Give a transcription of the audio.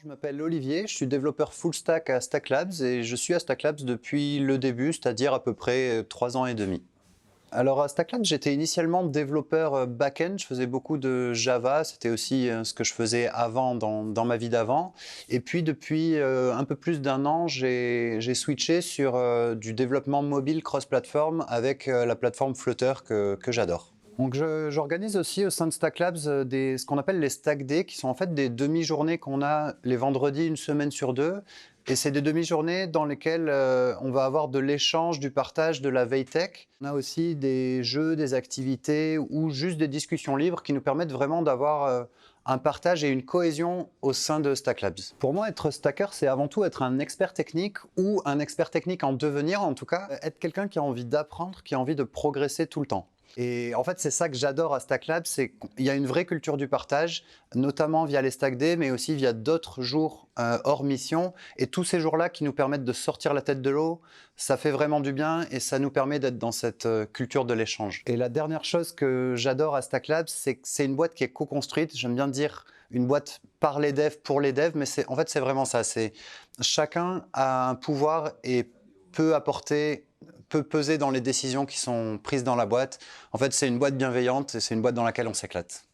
Je m'appelle Olivier, je suis développeur full stack à Stack Labs et je suis à Stack Labs depuis le début, c'est-à-dire à peu près 3 ans et demi. Alors à Stack Labs, j'étais initialement développeur back-end, je faisais beaucoup de Java, c'était aussi ce que je faisais avant dans ma vie d'avant. Et puis depuis un peu plus d'un an, j'ai switché sur du développement mobile cross-platform avec la plateforme Flutter que j'adore. Donc j'organise aussi au sein de Stack Labs ce qu'on appelle les Stack Days, qui sont en fait des demi-journées qu'on a les vendredis une semaine sur deux. Et c'est des demi-journées dans lesquelles on va avoir de l'échange, du partage, de la veille tech. On a aussi des jeux, des activités ou juste des discussions libres qui nous permettent vraiment d'avoir un partage et une cohésion au sein de Stack Labs. Pour moi, être stacker, c'est avant tout être un expert technique ou un expert technique en devenir, en tout cas, être quelqu'un qui a envie d'apprendre, qui a envie de progresser tout le temps. Et en fait, c'est ça que j'adore à Stack Labs, c'est qu'il y a une vraie culture du partage, notamment via les Stack Days, mais aussi via d'autres jours hors mission. Et tous ces jours-là qui nous permettent de sortir la tête de l'eau, ça fait vraiment du bien et ça nous permet d'être dans cette culture de l'échange. Et la dernière chose que j'adore à Stack Labs, c'est que c'est une boîte qui est co-construite. J'aime bien dire une boîte par les devs, pour les devs, mais en fait, c'est vraiment ça. C'est chacun a un pouvoir et peut apporter, peut peser dans les décisions qui sont prises dans la boîte. En fait, c'est une boîte bienveillante et c'est une boîte dans laquelle on s'éclate.